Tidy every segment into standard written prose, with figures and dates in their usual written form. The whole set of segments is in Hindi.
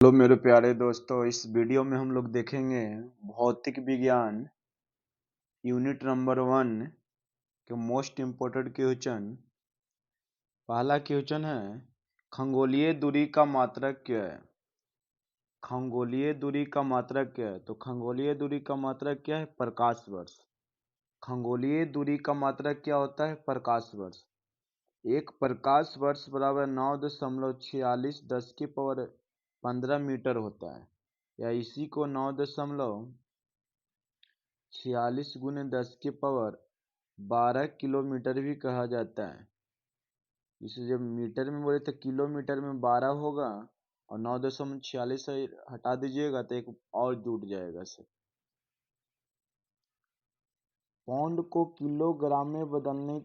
हेलो मेरे प्यारे दोस्तों, इस वीडियो में हम लोग देखेंगे भौतिक विज्ञान यूनिट नंबर 1 के मोस्ट इम्पोर्टेंट क्वेश्चन। पहला क्वेश्चन है, खगोलीय दूरी का मात्रक क्या है। खगोलीय दूरी का मात्रक क्या है? तो खगोलीय दूरी का मात्रक क्या है? प्रकाश वर्ष। खगोलीय दूरी का मात्रक क्या होता है? प्रकाश वर्ष। एक प्रकाश वर्ष बराबर 9.46 10 की पावर 15 मीटर होता है, या इसी को 9.46 गुने 10 की पावर 12 किलोमीटर भी कहा जाता है। इसे जब मीटर में बोले तो किलोमीटर में 12 होगा, और 9.46 से हटा दीजिएगा तो एक और जुट जाएगा सर। पौंड को किलोग्राम में बदलने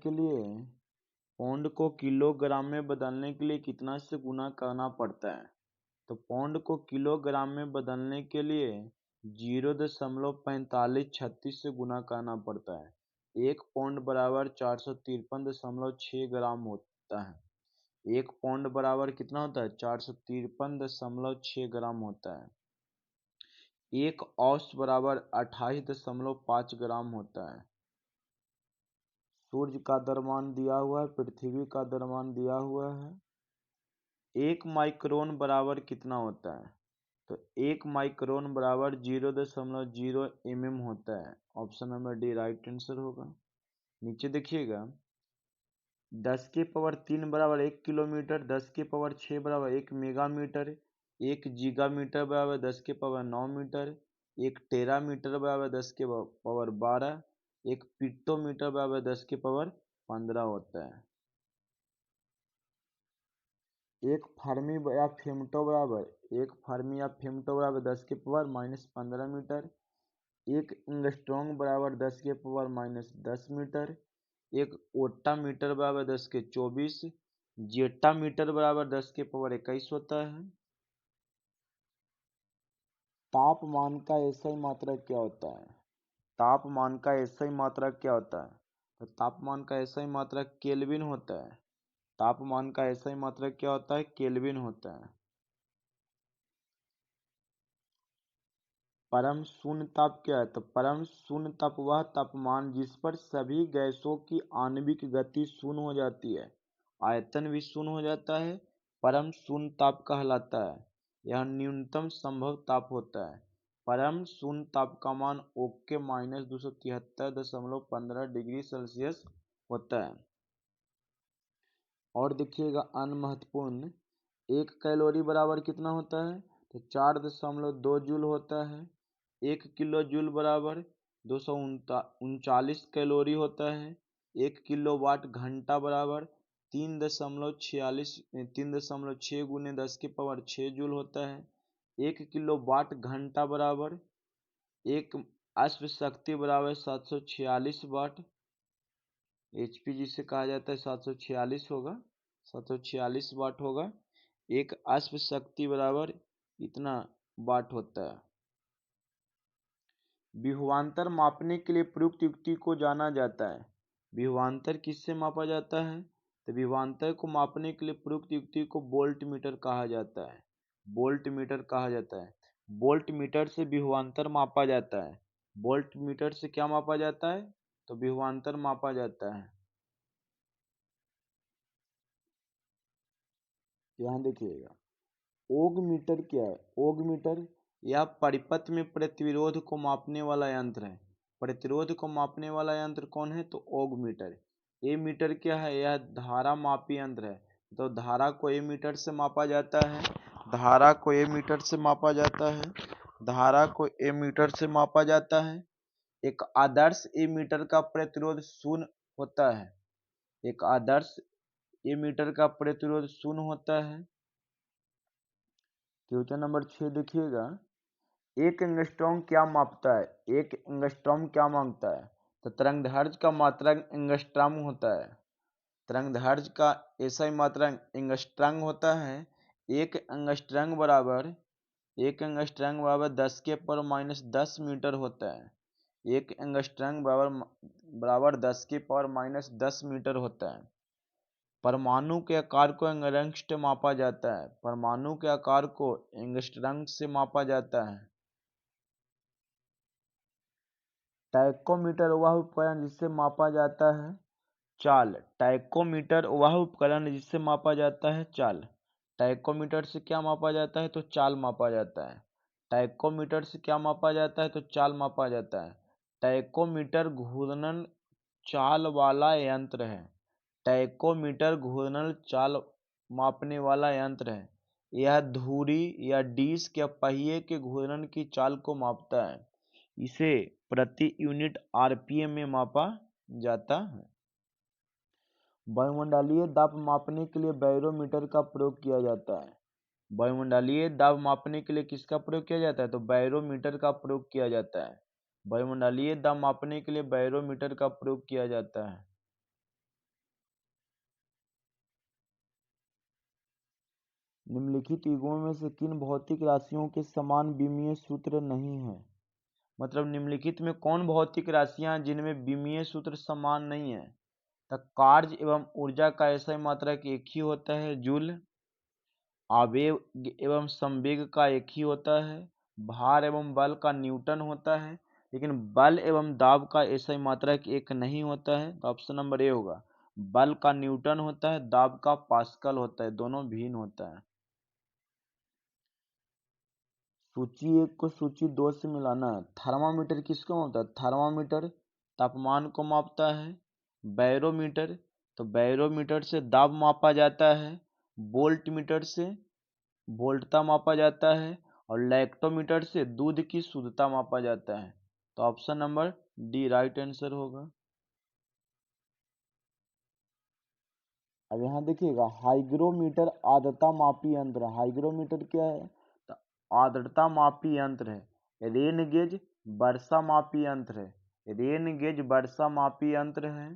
के लिए कितना से गुना करना पड़ता है? तो पौंड को किलोग्राम में बदलने के लिए 0.4536 से गुना करना पड़ता है। एक पौंड बराबर 453.6 ग्राम होता है। एक पौंड बराबर कितना होता है? 453.6 ग्राम होता है। एक औंस बराबर 28.5 ग्राम होता है। सूर्य का द्रव्यमान दिया हुआ है, पृथ्वी का द्रव्यमान दिया हुआ है। एक माइक्रोन बराबर कितना होता है? तो एक माइक्रोन बराबर 0.0 mm होता है। Option number D right answer होगा। नीचे देखिएगा, 10 की पावर 3 बराबर 1 किलोमीटर, 10 की पावर 6 बराबर 1 मेगामीटर, 1 जीगामीटर बराबर 10 की पावर 9 मीटर, 1 टेरामीटर बराबर 10 की पावर 12, 1 पिट्टोमीटर बराबर 10 की पावर 15 होता है। एक फर्मी या फेमटो बराबर 10 की पावर -15 मीटर, एक एंगस्ट्रॉम बराबर 10 के पावर -10 मीटर, एक ओटा मीटर बराबर 10 के 24, जेटा मीटर बराबर 10 के पावर 21 होता है। तापमान का एसआई मात्रक क्या होता है? तापमान का एसआई मात्रक क्या होता है? तो तापमान का एसआई मात्रक केल्विन होता है। तापमान का एसआई मात्रक क्या होता है? केल्विन होता है। परम शून्य ताप क्या है? तो परम शून्य ताप वह तापमान जिस पर सभी गैसों की आणविक गति शून्य हो जाती है, आयतन भी शून्य हो जाता है, परम शून्य ताप कहलाता है। यह न्यूनतम संभव ताप होता है। परम शून्य ताप का मान ओके -273.15 डिग्री सेल्सियस होता है। और देखिएगा अन्य महत्वपूर्ण, एक कैलोरी बराबर कितना होता है? तो 4.2 जूल होता है। एक किलो जूल बराबर 239 कैलोरी होता है। एक किलो वाट घंटा बराबर 3.6 गुने 10 की पावर 6 जूल होता है। एक किलो वाट घंटा बराबर एक अश्व शक्ति बराबर 746 वाट, HP जिसे कहा जाता है 746 होगा, 746 वाट होगा। एक अश्व शक्ति बराबर इतना वाट होता है। विभवांतर मापने के लिए प्रयुक्त युक्ति को जाना जाता है। विभवांतर किससे मापा जाता है? तो विभवांतर को मापने के लिए प्रयुक्त युक्ति को वोल्ट मीटर कहा जाता है। वोल्ट मीटर कहा जाता है। वोल्ट मीटर से विभवांतर मापा जाता है। वोल्ट मीटर से क्या मापा जाता है? तो विभवांतर मापा जाता है। यहाँ देखिएगा, ओग मीटर क्या है? ओग मीटर यह परिपथ में प्रतिरोध को मापने वाला यंत्र है। प्रतिरोध को मापने वाला यंत्र कौन है? तो ओग मीटर। ए मीटर क्या है? यह धारा मापी यंत्र है। तो धारा को ए मीटर से मापा जाता है। धारा को ए मीटर से मापा जाता है। धारा को ए मीटर से मापा जाता है। एक आदर्श ए मीटर का प्रतिरोध शून्य होता है। एक आदर्श ए मीटर का प्रतिरोध शून्य होता है। क्वेश्चन नंबर 6 देखिएगा, एक एंगस्ट्रॉम क्या मापता है? एक एंगस्ट्रॉम क्या मांगता है? तो तरंगदैर्घ्य का मात्रक एंगस्ट्रॉम होता है। तरंगदैर्घ्य का एसआई मात्रक एंगस्ट्रॉम होता है। एक एंगस्ट्रॉम बराबर 10 के पावर -10 मीटर होता है। एक एंगस्ट्रॉम बराबर 10 के पावर -10 मीटर होता है। परमाणु के आकार को एंगस्ट्रम से मापा जाता है। परमाणु के आकार को एंगस्ट्रम से मापा जाता है। टैकोमीटर वह उपकरण जिससे मापा जाता है चाल। टैकोमीटर वह उपकरण जिससे मापा जाता है चाल। टैकोमीटर से क्या मापा जाता है? तो चाल मापा जाता है। टैकोमीटर से क्या मापा जाता है? तो चाल मापा जाता है। टैकोमीटर घूर्णन चाल वाला यंत्र है। टैकोमीटर घूर्णन चाल मापने वाला यंत्र है। यह धुरी या डिस्क या पहिए के घूर्णन की चाल को मापता है। इसे प्रति यूनिट आरपीएम में मापा जाता है। वायुमंडलीय दाब मापने के लिए बैरोमीटर का प्रयोग किया जाता है। वायुमंडलीय दाब मापने के लिए किसका प्रयोग किया जाता है? तो बैरोमीटर का प्रयोग किया जाता है। वायुमंडलीय दाब मापने के लिए बैरोमीटर का प्रयोग किया जाता है। निम्नलिखित युग्मों में से किन भौतिक राशियों के समान विमीय सूत्र नहीं है? मतलब निम्नलिखित में कौन भौतिक राशियां जिनमें विमीय सूत्र समान नहीं है? तो कार्य एवं ऊर्जा का ऐसा मात्रक एक ही होता है जूल। आवेग एवं संवेग का एक ही होता है। भार एवं बल का न्यूटन होता है। लेकिन बल एवं दाब का ऐसा मात्रक एक नहीं होता है। तो ऑप्शन नंबर ए होगा। बल का न्यूटन होता है, दाब का पास्कल होता है, दोनों भिन्न होता है। सूची 1 को सूची 2 से मिलाना है। थर्मामीटर किसको मापता है? थर्मामीटर तापमान को मापता है। बैरोमीटर, तो बैरोमीटर से दाब मापा जाता है। वोल्टमीटर से वोल्टता मापा जाता है। और लैक्टोमीटर से दूध की शुद्धता मापा जाता है। तो option number D right answer होगा। अब यहाँ देखिएगा, हाइग्रोमीटर आर्द्रता मापी यंत्र। हाइग्रोमीटर क्या है? तो आर्द्रता मापी यंत्र है। रेन गेज वर्षा मापी यंत्र है। रेन गेज वर्षा मापी यंत्र है।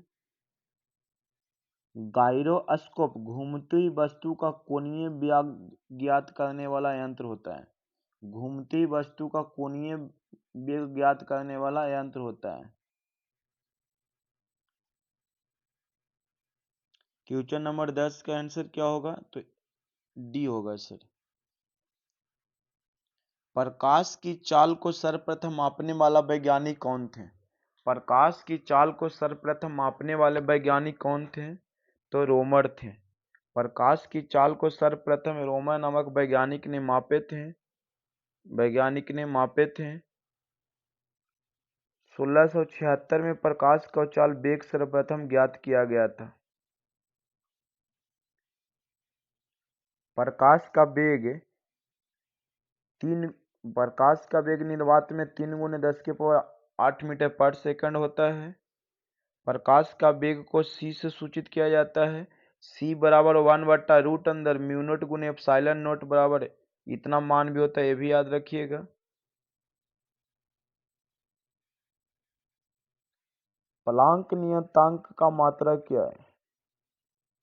गायरोस्कोप घूमती वस्तु का कोणीय वेग ज्ञात करने वाला यंत्र होता है। घूमती वस्तु का कोणीय वेग ज्ञात करने वाला यंत्र होता है। क्वेश्चन नंबर 10 का आंसर क्या होगा? तो डी होगा सर। प्रकाश की चाल को सर्वप्रथम मापने वाला वैज्ञानिक कौन थे? प्रकाश की चाल को सर्वप्रथम मापने वाले वैज्ञानिक कौन थे? तो रोमर थे। प्रकाश की चाल को सर्वप्रथम रोमर नामक वैज्ञानिक ने मापे थे। 1676 में प्रकाश का चाल वेग सर्वप्रथम ज्ञात किया गया था। प्रकाश का वेग निर्वात में 3 × 10⁸ मीटर पर सेकंड होता है। प्रकाश का वेग को c से सूचित किया जाता है। c बराबर 1/√μ0 × ε0 बराबर इतना मान भी होता है, ये भी याद रखिएगा। प्लांक नियतांक का मात्रक क्या है?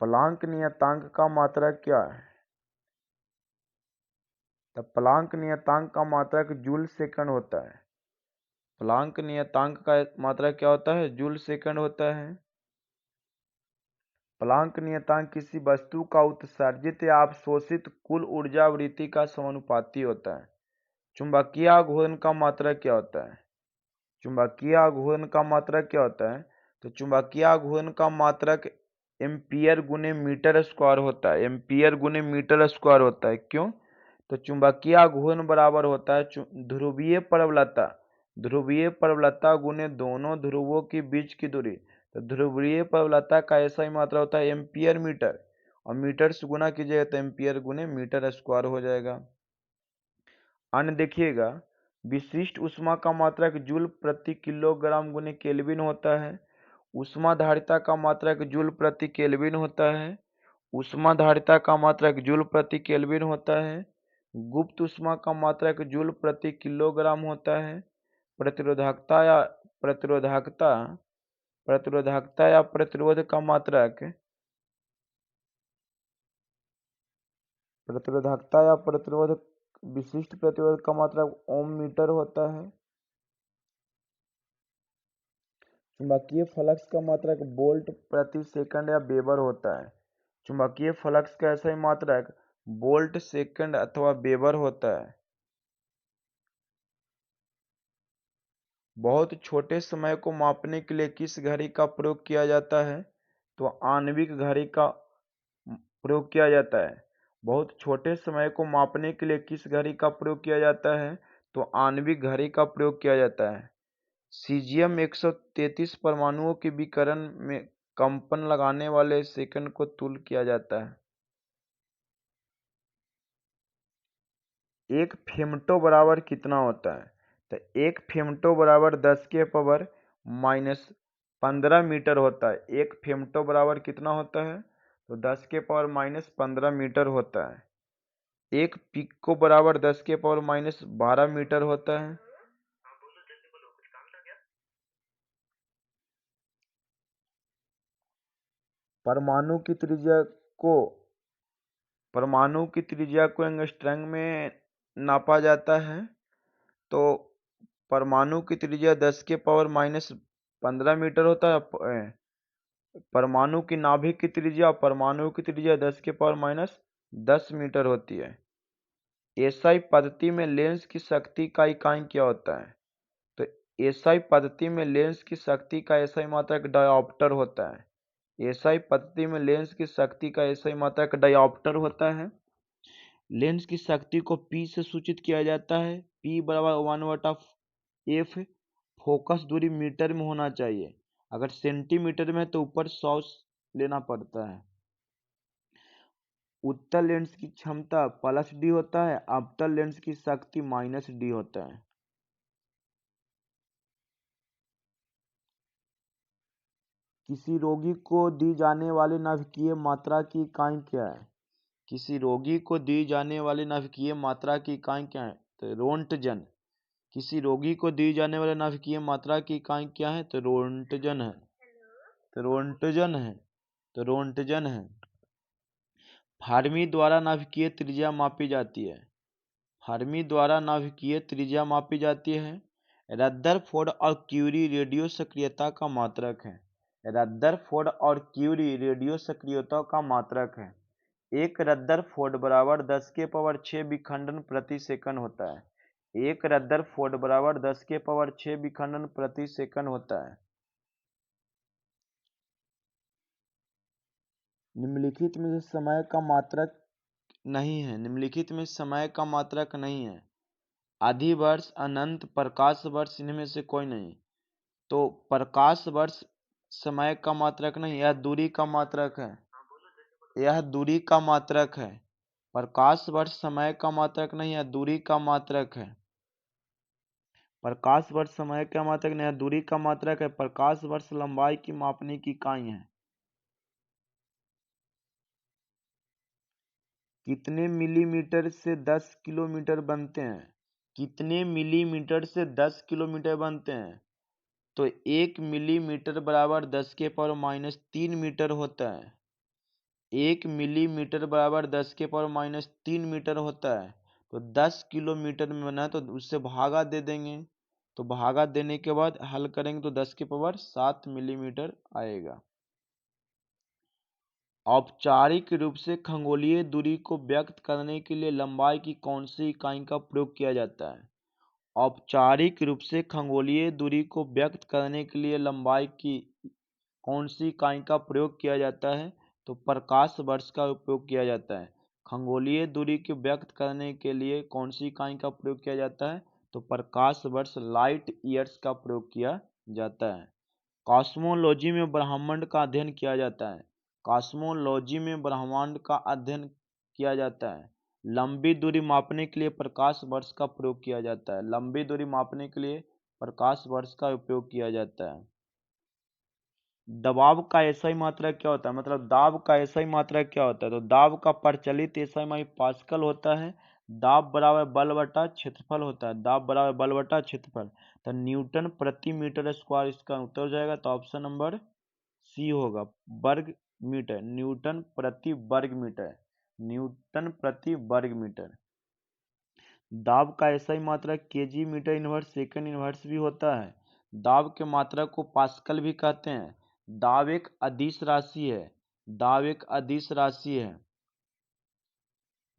प्लांक नियतांक का मात्रक क्या है? तो प्लांक नियतांक का मात्रक जूल सेकंड होता है। प्लांक नियतांक का मात्रक क्या होता है? जूल सेकंड होता है। प्लांक नियतांक किसी वस्तु का उत्सर्जित या अवशोषित कुल ऊर्जा आवृत्ति का समानुपाती होता है। चुंबकीय आघूर्ण का मात्रक क्या होता है? चुंबकीय आघूर्ण का मात्रक क्या होता है? तो चुंबकीय आघूर्ण का मात्रक एम्पियर गुने मीटर स्क्वायर होता है। एम्पियर गुने मीटर स्क्वायर होता है। क्यों? तो चुंबकीय आघूर्ण बराबर होता है ध्रुवीय प्रबलता गुने दोनों ध्रुवों के बीच की दूरी। तो ध्रुवीय प्रबलता का ऐसा ही मात्रा होता है एम्पियर मीटर, और मीटर से गुना कीजिएगा तो एम्पियर गुने मीटर स्क्वायर हो जाएगा। अन्य देखिएगा, विशिष्ट ऊष्मा का मात्रक जूल प्रति किलोग्राम गुने केल्विन होता है। ऊष्माधारिता का मात्रक जूल प्रति केल्विन होता है। ऊष्माधारिता का मात्रक जूल प्रति केल्विन होता है। गुप्त ऊष्मा का मात्रक जूल प्रति किलोग्राम होता है। प्रतिरोधकता या प्रतिरोध का मात्रक विशिष्ट प्रतिरोध का मात्रक ओम मीटर होता है। चुंबकीय फ्लक्स का मात्रक वोल्ट प्रति सेकंड या वेबर होता है। चुंबकीय फ्लक्स का SI मात्रक वोल्ट सेकंड अथवा वेबर होता है। बहुत छोटे समय को मापने के लिए किस घड़ी का प्रयोग किया जाता है? तो आणविक घड़ी का प्रयोग किया जाता है। बहुत छोटे समय को मापने के लिए किस घड़ी का प्रयोग किया जाता है? तो आणविक घड़ी का प्रयोग किया जाता है। सीजियम 133 परमाणुओं के विकिरण में कंपन लगाने वाले सेकंड को तुल्य किया जाता है। एक फेमटो बराबर कितना होता है? तो एक फेमटो बराबर 10 के पावर माइनस 15 मीटर होता है। एक फेमटो बराबर कितना होता है? तो 10 के पावर माइनस 15 मीटर होता है। एक पिको बराबर 10 के पावर माइनस 12 मीटर होता है। परमाणु की त्रिज्या को एंगस्ट्रॉम में नापा जाता है। तो परमाणु की त्रिज्या 10 के पावर माइनस 15 मीटर होता है। परमाणु की नाभिक की त्रिज्या 10 के पावर माइनस 10 मीटर होती है। एसआई पद्धति में लेंस की शक्ति का इकाई क्या होता है? तो एसआई पद्धति में लेंस की शक्ति का एसआई मात्रक डायोप्टर होता है। एसआई पद्धति में लेंस की शक्ति का एसआई मात्रक डायोप्टर होता है। लेंस की शक्ति को P से सूचित किया जाता है। P बराबर 1/f। फोकस दूरी मीटर में होना चाहिए। अगर सेंटीमीटर में है तो ऊपर 100 लेना पड़ता है। उत्तल लेंस की क्षमता +d होता है। अवतल लेंस की शक्ति -d होता है। किसी रोगी को दी जाने वाली नाभिकीय मात्रा की इकाई क्या है? किसी रोगी को दी जाने वाली नाभिकीय मात्रा की इकाई क्या है? तो रोंटजन। किसी रोगी को दी जाने वाली नाभिकीय मात्रा की इकाई क्या है? तो रोंटजन है। फार्मी द्वारा नाभिकीय त्रिज्या मापी जाती है। रदरफोर्ड और क्यूरी रेडियो सक्रियता का मात्रक है। एक रदरफोर्ड बराबर 10 के पावर 6 विखंडन प्रति सेकंड होता है। निम्नलिखित में से समय का मात्रक नहीं है। अधिवर्ष, अनंत, प्रकाश वर्ष, इनमें से कोई नहीं। तो प्रकाश वर्ष समय का मात्रक नहीं, यह दूरी का मात्रक है। प्रकाश वर्ष समय का मात्रक नहीं, यह दूरी का मात्रक है। प्रकाश वर्ष लंबाई की मापने की इकाई है। कितने मिलीमीटर से 10 किलोमीटर बनते हैं? तो 1 मिलीमीटर बराबर 10 के पावर माइनस 3 मीटर होता है। 1 मिलीमीटर बराबर 10 के पावर माइनस 3 मीटर होता है। तो 10 किलोमीटर में बना है तो उससे भागा दे देंगे। तो भागा देने के बाद हल करेंगे तो 10 के पावर 7 मिलीमीटर आएगा। औपचारिक रूप से खगोलीय दूरी को व्यक्त करने के लिए लंबाई की कौन सी इकाई का प्रयोग किया जाता है? औपचारिक रूप से खगोलीय दूरी को व्यक्त करने के लिए लंबाई की कौन सी इकाई का प्रयोग किया जाता है? तो प्रकाश वर्ष का उपयोग किया जाता है। खगोलीय दूरी को व्यक्त करने के लिए कौन सी इकाई का प्रयोग किया जाता है? तो प्रकाश वर्ष लाइट ईयर्स का प्रयोग किया जाता है। कॉस्मोलॉजी में ब्रह्मांड का अध्ययन किया जाता है। लंबी दूरी मापने के लिए प्रकाश वर्ष का उपयोग किया जाता है। दबाव का एसआई मात्रक क्या होता है? दाब का एसआई मात्रक क्या होता है? तो दाब का प्रचलित एसआई मात्रक पास्कल होता है। दाब बराबर बल बटा क्षेत्रफल होता है। तो न्यूटन प्रति मीटर स्क्वायर इसका उत्तर हो जाएगा। तो ऑप्शन नंबर सी होगा, वर्ग मीटर, न्यूटन प्रति वर्ग मीटर। दाब का एसआई मात्रक kg metre inverse second inverse भी होता है। दाब के मात्रक को पास्कल भी कहते हैं। दाब एक अदिश राशि है। दाब एक अदिश राशि है।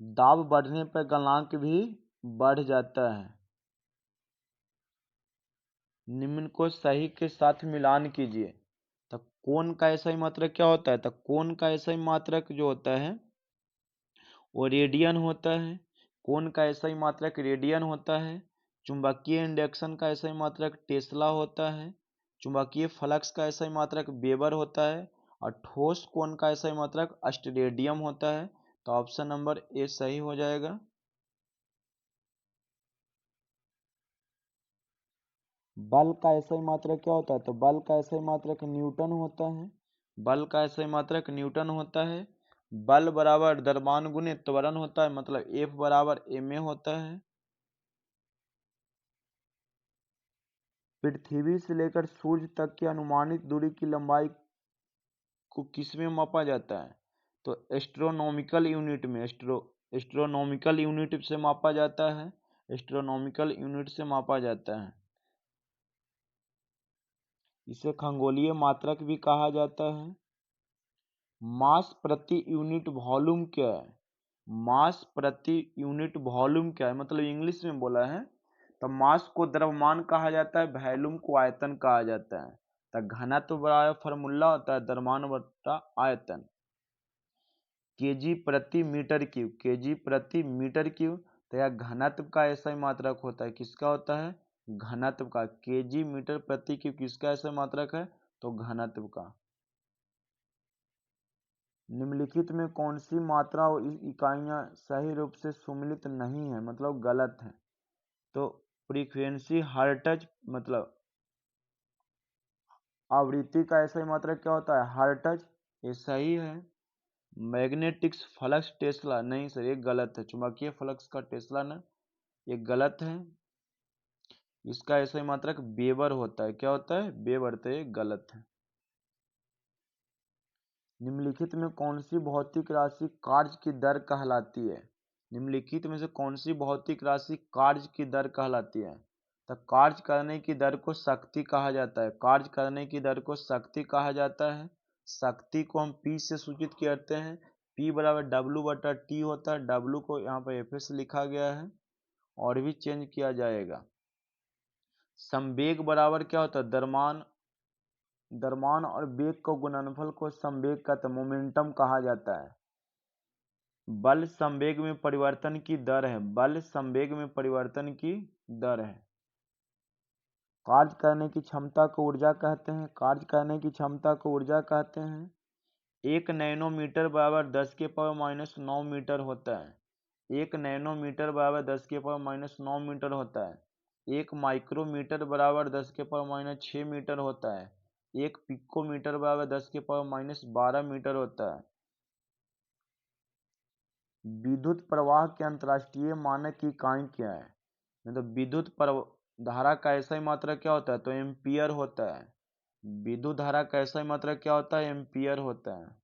दाब बढ़ने पर गलनांक भी बढ़ जाता है। निम्न को सही के साथ मिलान कीजिए। तो कोण का SI मात्रक क्या होता है? तो कोण का SI मात्रक जो होता है वो रेडियन होता है। कोण का SI मात्रक रेडियन होता है। चुंबकीय इंडक्शन का SI मात्रक टेस्ला होता है। चुंबकीय फ्लक्स का SI मात्रक वेबर होता है। और ठोस कोण का SI मात्रक स्टेरेडियम होता है। तो ऑप्शन नंबर ए सही हो जाएगा। बल का SI मात्रक क्या होता है? तो बल का SI मात्रक न्यूटन होता है। बल का SI मात्रक न्यूटन होता है। बल बराबर द्रव्यमान गुणित त्वरण होता है, मतलब F बराबर ma होता है। पृथ्वी से लेकर सूर्य तक की अनुमानित दूरी की लंबाई को किस में मापा जाता है? तो एस्ट्रोनॉमिकल यूनिट में एस्ट्रोनॉमिकल यूनिट से मापा जाता है। एस्ट्रोनॉमिकल यूनिट से मापा जाता है। इसे खगोलीय मात्रक भी कहा जाता है। मास प्रति यूनिट वॉल्यूम क्या है? मास प्रति यूनिट वॉल्यूम क्या है, मतलब इंग्लिश में बोला है। तो मास को द्रव्यमान कहा जाता है, वॉल्यूम को आयतन कहा जाता है। तो घनत्व बड़ा फॉर्मूला होता है द्रव्यमान बटा आयतन। केजी प्रति मीटर क्यूब, केजी प्रति मीटर क्यूब। तो यह घनत्व का ऐसा मात्रक होता है। किसका होता है? घनत्व का। केजी मीटर प्रति क्यूब किसका ऐसा मात्रक है? तो घनत्व का। निम्नलिखित में कौन सी मात्रा और इकाइयां सही रूप से सम्मिलित नहीं है, मतलब गलत है? तो फ्रीक्वेंसी, हर्ट्ज, मतलब आवृत्ति का ऐसा मात्रक क्या होता है? हर्ट्ज, ये सही है। मैग्नेटिक्स फ्लक्स टेस्ला, नहीं सर ये गलत है। चुंबकीय फ्लक्स का टेस्ला ना, ये गलत है। इसका ऐसा मात्रक वेबर होता है। क्या होता है? वेबर। तो ये गलत है। निम्नलिखित में कौन सी भौतिक राशि कार्य की दर कहलाती है? निम्नलिखित में से कौन सी भौतिक राशि कार्य की दर कहलाती है? तो कार्य करने की दर को शक्ति कहा जाता है। कार्य करने की दर को शक्ति कहा जाता है। शक्ति को हम P से सूचित करते हैं। P बराबर W बटा T होता है। W को यहाँ पर Fs लिखा गया है, और भी चेंज किया जाएगा। संवेग बराबर क्या होता है? द्रव्यमान और वेग को गुणनफल को संवेग का मोमेंटम कहा जाता है। बल संवेग में परिवर्तन की दर है। बल संवेग में परिवर्तन की दर है। कार्य करने की क्षमता को ऊर्जा कहते हैं। कार्य करने की क्षमता को ऊर्जा कहते हैं। 1 नैनोमीटर बराबर 10 के पावर माइनस 9 मीटर होता है। 1 नैनोमीटर बराबर 10 के पावर माइनस 9 मीटर होता है। 1 माइक्रोमीटर बराबर 10 के पावर माइनस 6 मीटर होता है। 1 पिकोमीटर बराबर 10 के पावर माइनस 12 मीटर होता है। विद्युत प्रवाह के अंतर्राष्ट्रीय मानक की इकाई क्या है? मतलब विद्युत धारा का ऐसा मात्रक क्या होता है? तो एम्पियर होता है। विद्युत धारा का ऐसा मात्रक क्या होता है? एम्पियर होता है।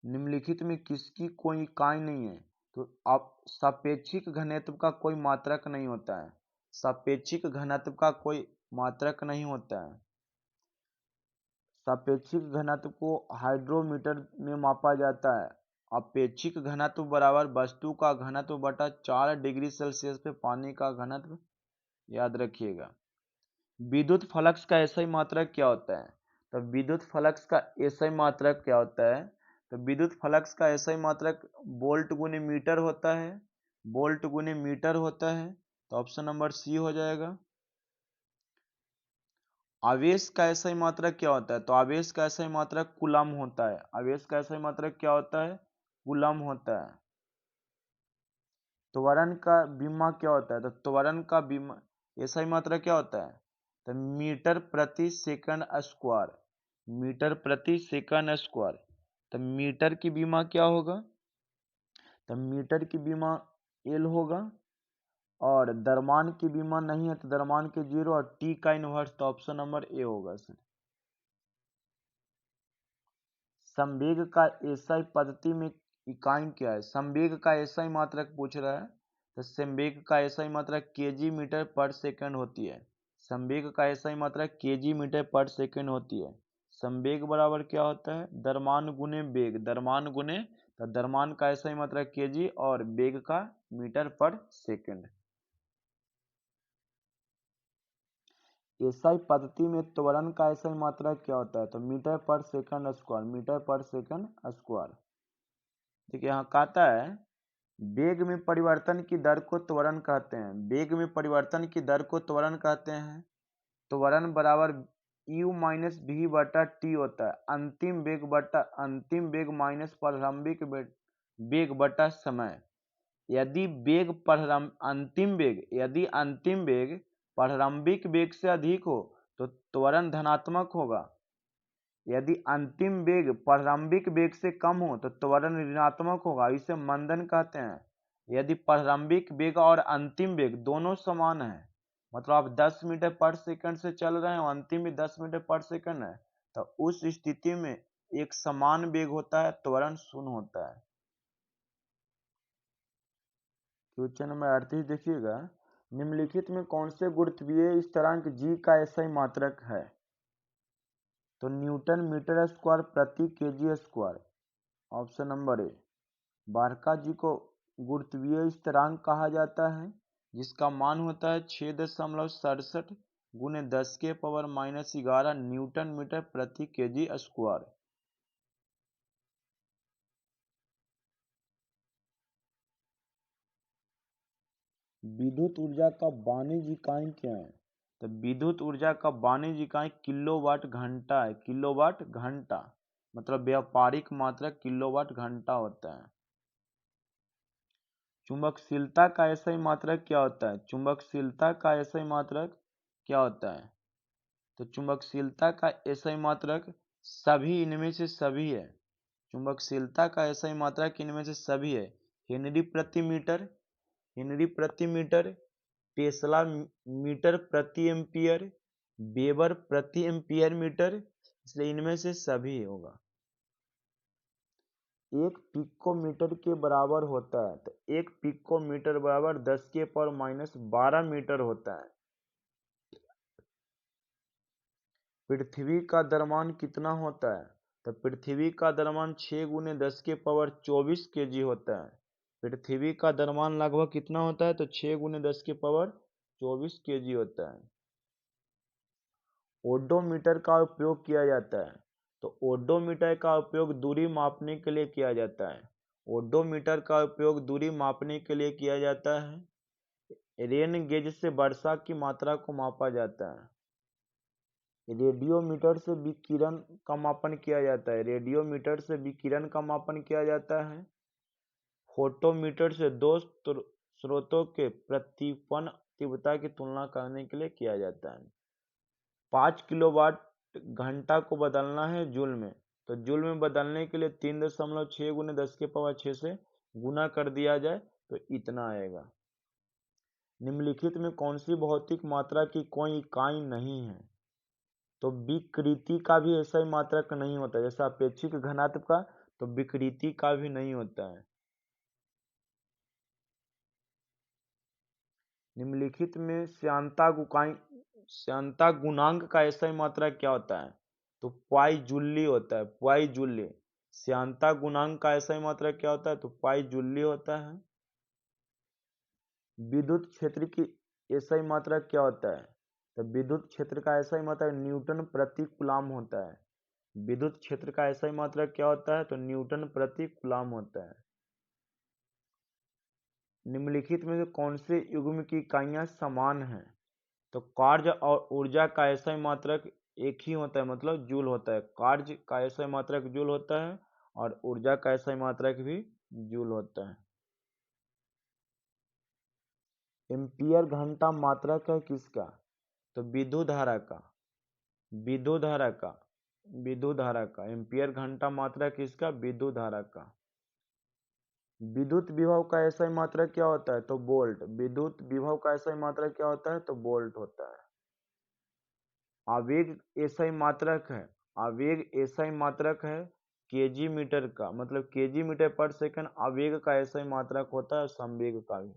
निम्नलिखित में किसकी कोई इकाई नहीं है? तो आप सापेक्षिक घनत्व का कोई मात्रक नहीं होता है। सापेक्षिक घनत्व का कोई मात्रक नहीं होता है। सापेक्षिक घनत्व को हाइड्रोमीटर में मापा जाता है। अपेक्षिक घनत्व बराबर वस्तु का घनत्व बटा 4 डिग्री सेल्सियस पे पानी का घनत्व। याद रखिएगा। विद्युत फ्लक्स का SI मात्रक क्या होता है? तो विद्युत फ्लक्स का SI मात्रक क्या होता है? तो विद्युत फ्लक्स का SI मात्रक वोल्ट गुने मीटर होता है। वोल्ट गुने मीटर होता है। तो ऑप्शन नंबर सी हो जाएगा। आवेश का SI मात्रक क्या होता है? तो आवेश का SI मात्रक कूलम होता है। आवेश का SI मात्रक क्या होता है? कूलम होता है। त्वरण का विमा क्या होता है? तो त्वरण का विमा SI मात्रक क्या होता है? तो मीटर प्रति सेकंड स्क्वायर। मीटर प्रति सेकंड स्क्वायर। तो मीटर की विमा क्या होगा? तो मीटर की विमा L होगा। और द्रव्यमान की विमा नहीं है तो द्रव्यमान के 0 और T का इनवर्स। तो ऑप्शन नंबर ए होगा सर। संवेग का SI पद्धति में इकाई क्या है? संवेग का SI मात्रक पूछ रहा है। तो संवेग का SI मात्रक केजी मीटर पर सेकंड होती है। संवेग का SI मात्रक केजी मीटर पर सेकंड होती है। संवेग बराबर क्या होता है, द्रव्यमान गुने वेग, द्रव्यमान गुने, तो द्रव्यमान का ऐसा ही मात्रा केजी और वेग का मीटर पर सेकंड। एसआई पद्धति में त्वरण का ऐसा ही मात्रा क्या होता है, तो metre per second square, metre per second square. ठीक है, यहाँ कहता है वेग में परिवर्तन की दर को त्वरण कहते हैं, वेग में परिवर्तन की दर को त्वरण कहते हैं। त्वरण बराबर u माइनस भी बटा टी होता है, अंतिम वेग माइनस प्रारंभिक वेग बटा समय। यदि अंतिम वेग प्रारंभिक वेग से अधिक हो तो त्वरण धनात्मक होगा, यदि अंतिम वेग प्रारंभिक वेग से कम हो तो त्वरण ऋणात्मक होगा, इसे मंदन कहते हैं। यदि प्रारंभिक वेग और अंतिम वेग दोनों समान है, मतलब आप 10 मीटर पर सेकंड से चल रहे हैं और अंतिम भी 10 मीटर पर सेकंड है, तो उस स्थिति में एक समान वेग होता है, त्वरण शून्य होता है। क्वेश्चन नंबर 38 देखिएगा, निम्नलिखित में कौन से गुरुत्वीय स्थिरांक जी का ऐसा ही मात्रक है, तो न्यूटन मीटर स्क्वायर प्रति KG square. Option number A, बारका जी को गुरुत्वीय स्थिरांक कहा जाता है, जिसका मान होता है 6.67 गुने 10 के पावर माइनस 11 न्यूटन मीटर प्रति केजी स्क्वायर। विद्युत ऊर्जा का वाणिज्यिक इकाई क्या है, तो विद्युत ऊर्जा का वाणिज्यिक इकाई किलोवाट घंटा है, किलोवाट घंटा, मतलब व्यापारिक मात्रा किलोवाट घंटा होता है। चुंबकशीलता का ऐसा ही मात्रक क्या होता है, चुंबकशीलता का ऐसा ही मात्रक क्या होता है, तो चुंबकशीलता का ऐसा ही मात्रक सभी इनमें से सभी है, चुंबकशीलता का ऐसा ही मात्रक इनमें से सभी है। हेनरी प्रति मीटर, हेनरी प्रति मीटर, टेस्ला मीटर प्रति एम्पियर, वेबर प्रति एम्पियर मीटर, इसलिए इनमें से सभी होगा। एक पिकोमीटर के बराबर होता है, तो एक पिकोमीटर बराबर 10 के पावर माइनस 12 मीटर होता है। पृथ्वी का द्रव्यमान कितना होता है, तो पृथ्वी का द्रव्यमान 6 गुने 10 के पावर 24 केजी होता है। पृथ्वी का द्रव्यमान लगभग कितना होता है, तो 6 गुने 10 के पावर 24 केजी होता है। ओडोमीटर का उपयोग किया जाता है, तो ओडोमीटर का उपयोग दूरी मापने के लिए किया जाता है, ओडोमीटर का उपयोग दूरी मापने के लिए किया जाता है। रेन गेज से वर्षा की मात्रा को मापा जाता है। रेडियोमीटर से विकिरण का मापन किया जाता है, रेडियोमीटर से विकिरण का मापन किया जाता है। फोटोमीटर से दो स्रोतों के प्रतिपन्न तीव्रता की तुलना करने के लिए किया जाता है। 5 किलोवाट घंटा को बदलना है जूल में, तो जूल में बदलने के लिए 3.6 गुने 10 के पावर 6 से गुना कर दिया जाए तो इतना आएगा। निम्नलिखित में कौन सी भौतिक मात्रा की कोई इकाई नहीं है, तो विकृति का भी ऐसा ही मात्रक नहीं होता, जैसा अपेक्षिक घनत्व का, तो विकृति का भी नहीं होता है। निम्नलिखित में श्यानता गुणांक का ऐसा ही मात्रा क्या होता है, तो पाई जूली होता है, पाई जूली। श्यानता गुणांक का ऐसा ही मात्रा क्या होता है, तो पाई जूली होता है। विद्युत क्षेत्र की ऐसा ही मात्रा क्या होता है, तो विद्युत क्षेत्र का ऐसा ही मात्रा न्यूटन प्रति कूलम होता है। विद्युत क्षेत्र का ऐसा ही मात्रा क्या होता है, तो न्यूटन प्रति कूलम होता है। निम्नलिखित में से कौन से युग्म की इकाइयां समान हैं, तो कार्य और ऊर्जा का ऐसा ही मात्रक एक ही होता है, मतलब जूल होता है। कार्य का ऐसा ही मात्रक जूल होता है और ऊर्जा का ऐसा ही मात्रक भी जूल होता है। एम्पियर घंटा मात्रक है किसका, तो विद्युत धारा का, विद्युत धारा का, विद्युत धारा का एम्पियर घंटा मात्रक किसका, विद्युत धारा का। विद्युत विभव का ऐसा ही मात्रक क्या होता है, तो वोल्ट, विद्युत विभव का ऐसा ही मात्रक क्या होता है, तो वोल्ट होता है। आवेग ऐसा ही मात्रक है, आवेग ऐसा ही मात्रक है केजी मीटर का, मतलब केजी मीटर पर सेकंड आवेग का ऐसा ही मात्रक होता है, संवेग का भी।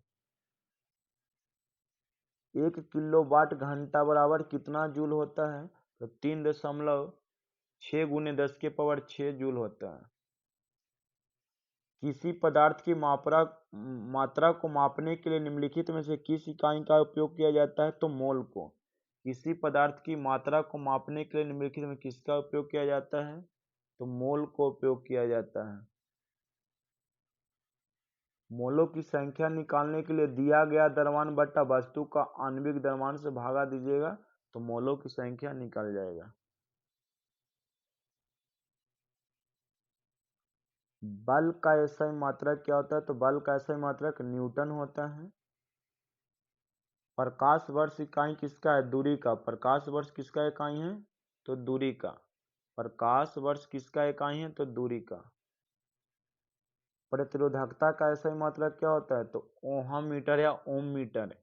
1 किलोवाट घंटा बराबर कितना जूल होता है, तो 3.4 6 × 10⁻6 जूल होता है। किसी पदार्थ की मात्रा को मापने के लिए निम्नलिखित में से किस इकाई का उपयोग किया जाता है? तो मोल को। किसी पदार्थ की मात्रा को मापने के लिए निम्नलिखित में किसका उपयोग किया जाता है? तो मोल को उपयोग किया जाता है। मोलों की संख्या निकालने के लिए दिया गया द्रव्यमान बटा वस्तु का आणविक द्रव्यमान से भागा दीजिएगा तो मोलों की संख्या निकल जाएगा। बल का एसआई मात्रक क्या होता है? तो बल का एसआई मात्रक न्यूटन होता है। प्रकाश वर्ष इकाई किसका है? दूरी का। प्रकाश वर्ष किसका इकाई है? तो दूरी का। प्रकाश वर्ष किसका इकाई है? तो दूरी का। प्रतिरोधकता का एसआई मात्रक क्या होता है? तो ओहम मीटर या ओम मीटर।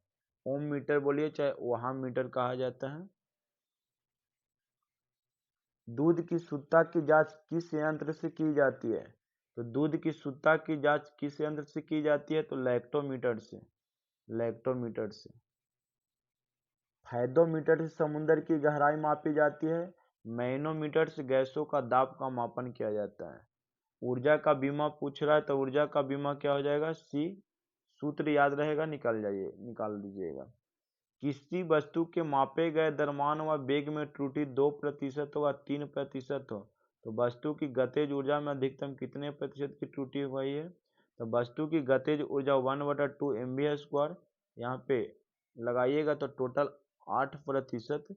ओम मीटर बोलिए चाहे ओहम मीटर कहा जाता है। दूध की शुद्धता की जांच किस यंत्र से की जाती है? तो दूध की शुद्धता की जांच किस यंत्र से की जाती है? तो लैक्टोमीटर से। लैक्टोमीटर से। हैडोमीटर से समुद्र की गहराई मापी जाती है। मैनोमीटर से गैसों का दाब का मापन किया जाता है। ऊर्जा का बीमा पूछ रहा है तो ऊर्जा का बीमा क्या हो जाएगा? सी। सूत्र याद रहेगा, निकाल दीजिएगा। किसी वस्तु के मापे गए द्रव्यमान व वेग में त्रुटि 2% हो व 3% हो तो वस्तु की गतिज ऊर्जा में अधिकतम कितने प्रतिशत की त्रुटि हुई है? तो वस्तु की गतिज ऊर्जा 1/2 mv²। यहाँ पे लगाइएगा तो टोटल 8%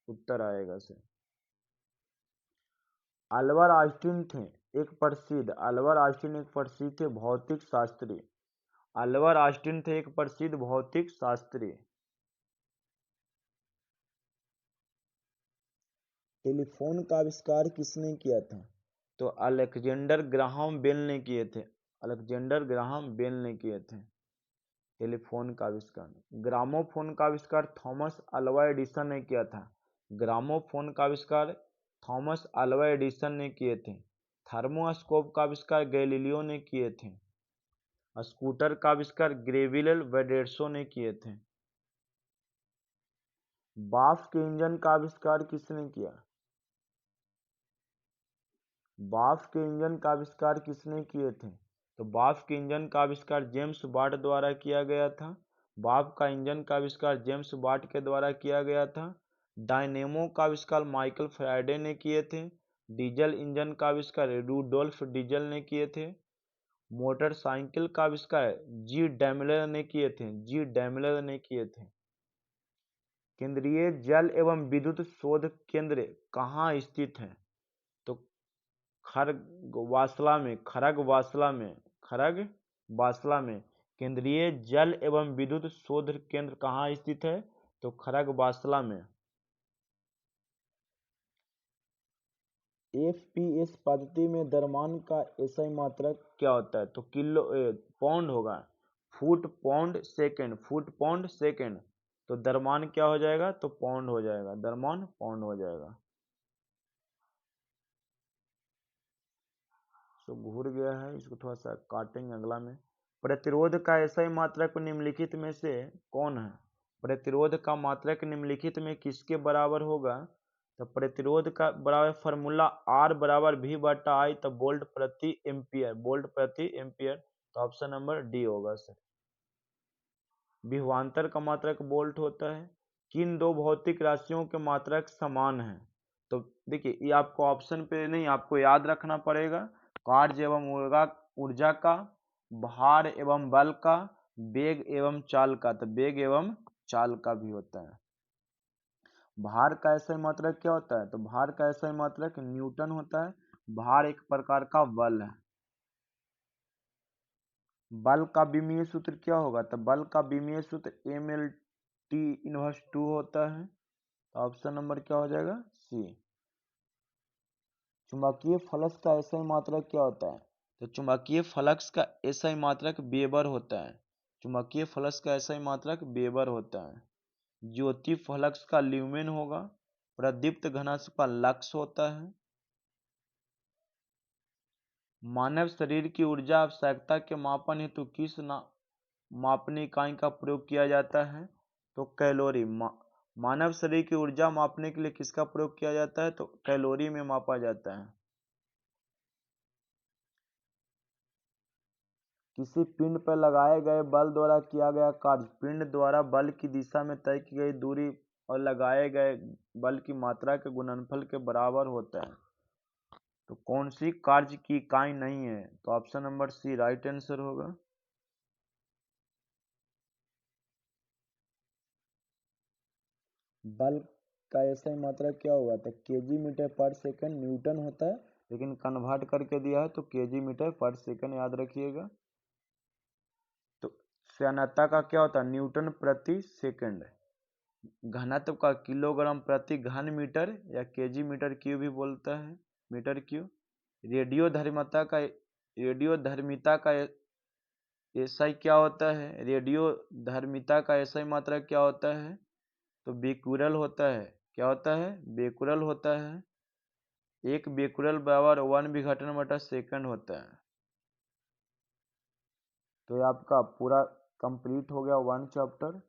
उत्तर आएगा सर। अल्बर्ट आइंस्टीन एक प्रसिद्ध थे भौतिक शास्त्री। अल्बर्ट आइंस्टीन थे एक प्रसिद्ध भौतिक शास्त्री। टेलीफोन का आविष्कार किसने किया था? तो अलेक्जेंडर ग्राहम बेल ने किए थे। अलेक्जेंडर ग्राहम बेल ने किए थे टेलीफोन का आविष्कार। ग्रामोफोन का आविष्कार थॉमस अल्वा एडिसन ने किया था। ग्रामोफोन का आविष्कार थॉमस अल्वा एडिसन ने किए थे। थर्मोस्कोप का आविष्कार गैलीलियो ने किए थे। स्कूटर का आविष्कार ग्रेवियल वेडेर्सो ने किए थे। बाफ के इंजन का आविष्कार किसने किया? बाफ के इंजन का आविष्कार किसने किए थे? तो बाफ के इंजन का आविष्कार जेम्स वाट द्वारा किया गया था। बाफ का इंजन का आविष्कार जेम्स वाट के द्वारा किया गया था। डायनेमो का आविष्कार माइकल फैराडे ने किए थे। डीजल इंजन का आविष्कार रूडोल्फ डीजल ने किए थे। मोटरसाइकिल का आविष्कार जी डैमलर ने किए थे। केंद्रीय जल एवं विद्युत शोध केंद्र कहाँ स्थित है? तो खरगवासला में केंद्रीय जल एवं विद्युत शोध केंद्र कहाँ स्थित है? तो खरगवासला में। एफपीएस पद्धति में द्रव्यमान का एसआई मात्रक क्या होता है? तो पाउंड होगा। Foot pound second. तो द्रव्यमान क्या हो जाएगा? तो पाउंड हो जाएगा। द्रव्यमान पाउंड हो जाएगा। तो घूर गया है, इसको थोड़ा सा काटेंगे अगला में। प्रतिरोध का एसआई मात्रक निम्नलिखित में से कौन है? प्रतिरोध का मात्रक निम्नलिखित में किसके बराबर होगा? तो प्रतिरोध का बराबर फॉर्मूला R = V/I तो वोल्ट प्रति एम्पियर। तो ऑप्शन नंबर डी होगा सर। विभवांतर का मात्रक वोल्ट होता है। किन दो भौतिक राशियों के मात्रक समान है? तो देखिए ये आपको ऑप्शन पे नहीं, आपको याद रखना पड़ेगा। कार्य एवं ऊर्जा का, भार एवं बल का, वेग एवं चाल का। तो वेग एवं चाल का भी होता है। भार का एसआई मात्रक क्या होता है? तो भार का एसआई मात्रक न्यूटन होता है। भार एक प्रकार का बल है। बल का विमीय सूत्र क्या होगा? तो बल का विमीय सूत्र mLT−2 होता है। तो ऑप्शन नंबर क्या हो जाएगा? सी। चुंबकीय फ्लक्स का एसआई मात्रक क्या होता है? तो चुंबकीय फ्लक्स का एसआई मात्रक वेबर होता है। चुंबकीय फ्लक्स का एसआई मात्रक वेबर होता है। ज्योति फ्लक्स का ल्यूमेन होगा। प्रदीप्त घनत्व का लक्स होता है। मानव शरीर की ऊर्जा आवश्यकता के मापन हेतु किस मापनी इकाई का प्रयोग किया जाता है? तो कैलोरी। मानव शरीर की ऊर्जा मापने के लिए किसका प्रयोग किया जाता है? तो कैलोरी में मापा जाता है। किसी पिंड पर लगाए गए बल द्वारा किया गया कार्य पिंड द्वारा बल की दिशा में तय की गई दूरी और लगाए गए बल की मात्रा के गुणनफल के बराबर होता है। तो कौन सी कार्य की इकाई नहीं है? तो option number C right answer होगा। बल का ऐसा मात्रा क्या होगा? तो kg metre per second newton होता है, लेकिन कन्वर्ट करके दिया है तो केजी मीटर पर सेकंड याद रखिएगा। तो श्यानता का क्या होता है? न्यूटन प्रति सेकंड। घनत्व का किलोग्राम प्रति घन मीटर या केजी मीटर क्यूब भी बोलता है, मीटर क्यूब। रेडियोधर्मिता का एसआई क्या होता है? रेडियोधर्मिता का एसआई मात्रा क्या होता है? तो बेकुरल होता है। क्या होता है? बेकुरल होता है। एक बेकुरल बराबर 1 विघटन बटा सेकंड होता है। तो ये आपका पूरा कंप्लीट हो गया 1 चैप्टर।